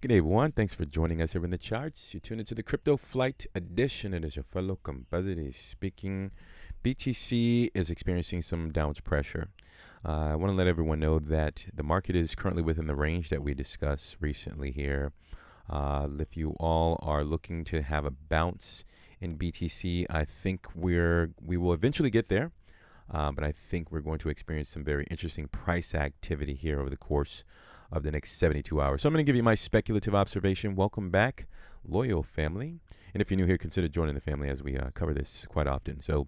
Good day, everyone. Thanks for joining us here in the charts. You tune into the Crypto Flight Edition. It is your fellow compositor speaking. BTC is experiencing some downward pressure. I want to let everyone know that the market is currently within the range that we discussed recently here. If you all are looking to have a bounce in BTC, I think we will eventually get there. But I think we're going to experience some very interesting price activity here over the course of the next 72 hours. So I'm going to give you my speculative observation. Welcome back, loyal family. And if you're new here, consider joining the family as we cover this quite often. So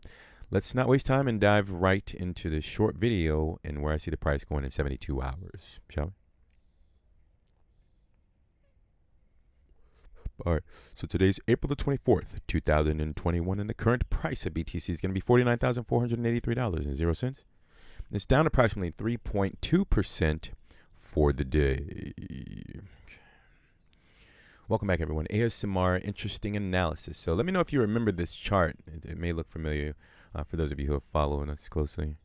let's not waste time and dive right into this short video and where I see the price going in 72 hours, shall we? All right, so today's April the 24th, 2021, and the current price of BTC is going to be $49,483.00. It's down approximately 3.2% for the day. Welcome back, everyone. ASMR Interesting Analysis. So let me know if you remember this chart. It may look familiar for those of you who are following us closely.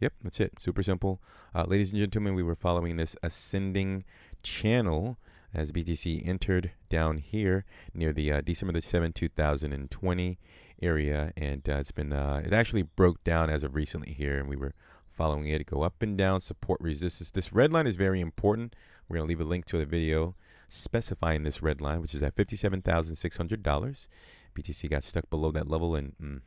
Yep, that's it. Super simple. Ladies and gentlemen, we were following this ascending channel as BTC entered down here near the December the 7th, 2020 area, and it's been it actually broke down as of recently here, and we were following it go up and down, support, resistance. This red line is very important. We're going to leave a link to the video specifying this red line, which is at $57,600. BTC got stuck below that level, and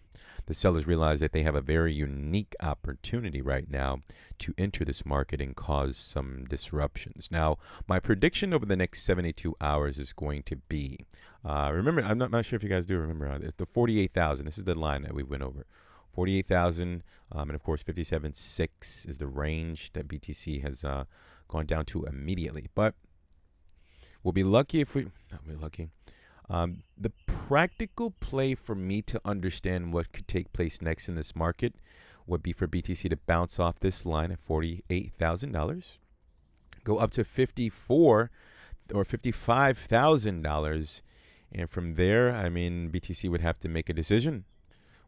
the sellers realized that they have a very unique opportunity right now to enter this market and cause some disruptions. Now, my prediction over the next 72 hours is going to be, remember, I'm not sure if you guys do remember, the 48,000. This is the line that we went over. 48,000, and of course 57.6 is the range that BTC has gone down to immediately. But we'll be lucky if we, not be lucky. The practical play for me to understand what could take place next in this market would be for BTC to bounce off this line at $48,000, go up to $54,000 or $55,000, and from there, I mean, BTC would have to make a decision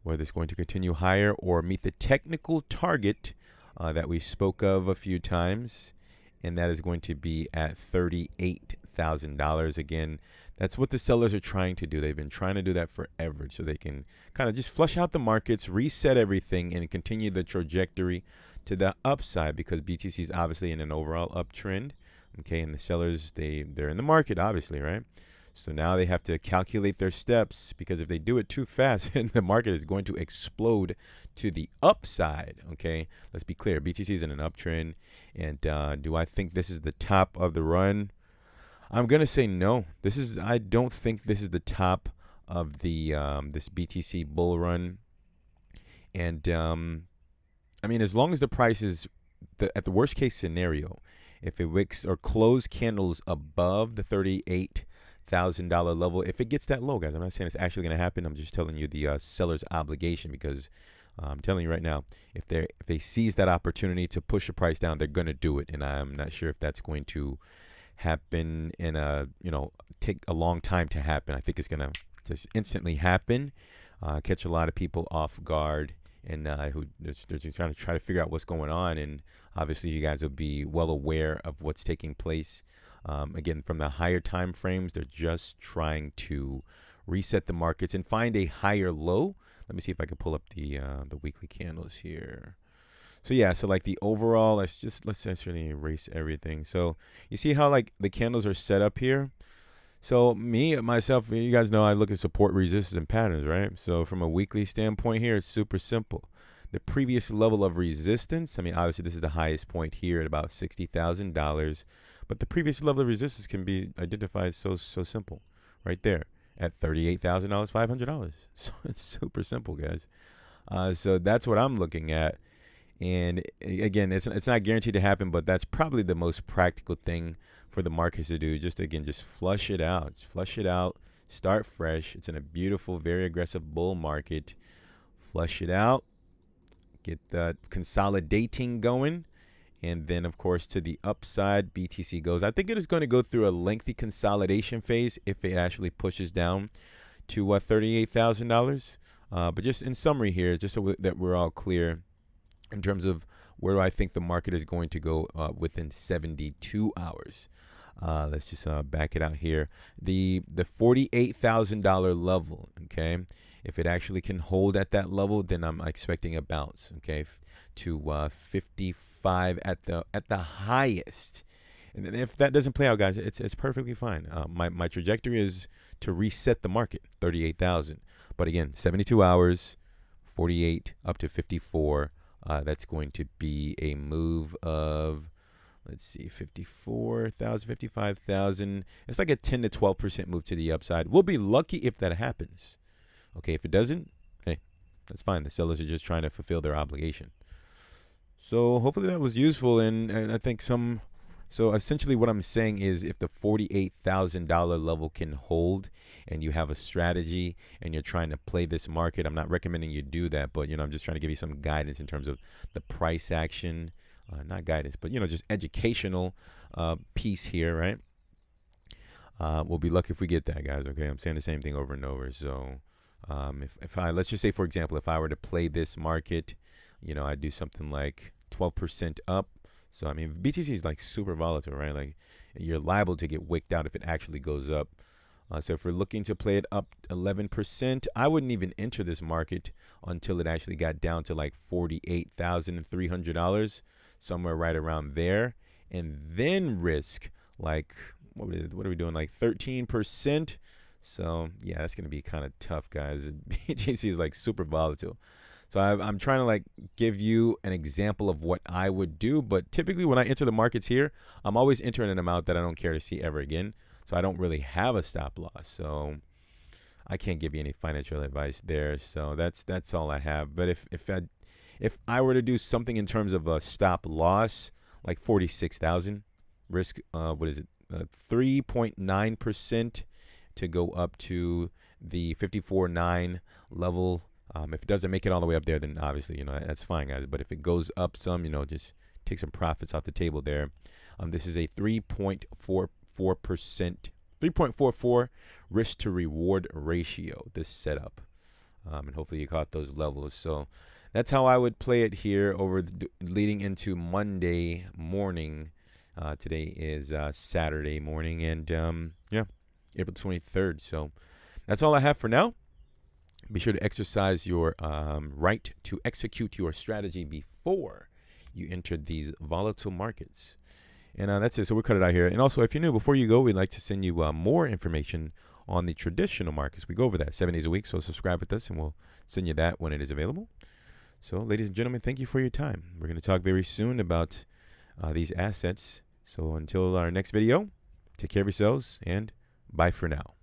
whether it's going to continue higher or meet the technical target that we spoke of a few times, and that is going to be at $38,000. Again, that's what the sellers are trying to do. They've been trying to do that forever, so they can kind of just flush out the markets, reset everything, and continue the trajectory to the upside, because BTC is obviously in an overall uptrend. Okay, and the sellers, they're in the market, obviously, right? So now they have to calculate their steps, because if they do it too fast, the market is going to explode to the upside. Okay, let's be clear. BTC is in an uptrend, and do I think this is the top of the run? I'm gonna say no. I don't think this is the top of the this BTC bull run. And I mean, as long as the price is at the worst case scenario, if it wicks or close candles above the $38,000 level, if it gets that low, guys, I'm not saying it's actually going to happen. I'm just telling you the seller's obligation, because I'm telling you right now, if they seize that opportunity to push the price down, they're going to do it. And I'm not sure if that's going to happen in take a long time to happen. I think it's going to just instantly happen, catch a lot of people off guard, and who they're just trying to figure out what's going on. And obviously you guys will be well aware of what's taking place. Again, from the higher time frames, they're just trying to reset the markets and find a higher low. Let me see if I can pull up the weekly candles here. So yeah, so like the overall, let's actually erase everything. So you see how like the candles are set up here. So myself, you guys know I look at support, resistance, and patterns, right? So from a weekly standpoint here, it's super simple. The previous level of resistance, I mean, obviously this is the highest point here at about $60,000, but the previous level of resistance can be identified so simple, right there at $38,000, $500. So it's super simple, guys. So that's what I'm looking at. And again, it's not guaranteed to happen, but that's probably the most practical thing for the markets to do. Just flush it out. Just flush it out. Start fresh. It's in a beautiful, very aggressive bull market. Flush it out. Get the consolidating going. And then, of course, to the upside, BTC goes. I think it is going to go through a lengthy consolidation phase if it actually pushes down to $38,000. But just in summary here, just so that we're all clear, in terms of where do I think the market is going to go within 72 hours. Let's just back it out here. The $48,000 level, okay? If it actually can hold at that level, then I'm expecting a bounce, okay, to 55 at the highest. And then if that doesn't play out, guys, it's perfectly fine. My trajectory is to reset the market, 38,000. But again, 72 hours, 48 up to 54. That's going to be a move of, let's see, 54,000, 55,000. It's like a 10 to 12% move to the upside. We'll be lucky if that happens. Okay, if it doesn't, hey, that's fine. The sellers are just trying to fulfill their obligation. So hopefully that was useful, and I think so essentially what I'm saying is if the $48,000 level can hold and you have a strategy and you're trying to play this market, I'm not recommending you do that, but I'm just trying to give you some guidance in terms of the price action, not guidance, but just educational piece here, right? We'll be lucky if we get that, guys. Okay, I'm saying the same thing over and over. So if I, let's just say, for example, if I were to play this market, I'd do something like 12% up. So, I mean, BTC is like super volatile, right? Like you're liable to get wicked out if it actually goes up. So if we're looking to play it up 11%, I wouldn't even enter this market until it actually got down to like $48,300, somewhere right around there. And then risk like, what are we doing? Like 13%. So yeah, that's going to be kind of tough, guys. BTC is like super volatile. So I'm trying to like give you an example of what I would do. But typically when I enter the markets here, I'm always entering an amount that I don't care to see ever again. So I don't really have a stop loss. So I can't give you any financial advice there. So that's all I have. But if I were to do something in terms of a stop loss, like 46,000 risk, what is it? 3.9% to go up to the 54.9 level. If it doesn't make it all the way up there, then obviously, that's fine, guys. But if it goes up some, just take some profits off the table there. This is a 3.44% risk to reward ratio, this setup. And hopefully you caught those levels. So that's how I would play it here leading into Monday morning. Today is Saturday morning, and yeah, April 23rd. So that's all I have for now. Be sure to exercise your right to execute your strategy before you enter these volatile markets. And that's it. So we'll cut it out here. And also, if you're new, before you go, we'd like to send you more information on the traditional markets. We go over that 7 days a week. So subscribe with us, and we'll send you that when it is available. So, ladies and gentlemen, thank you for your time. We're going to talk very soon about these assets. So until our next video, take care of yourselves, and bye for now.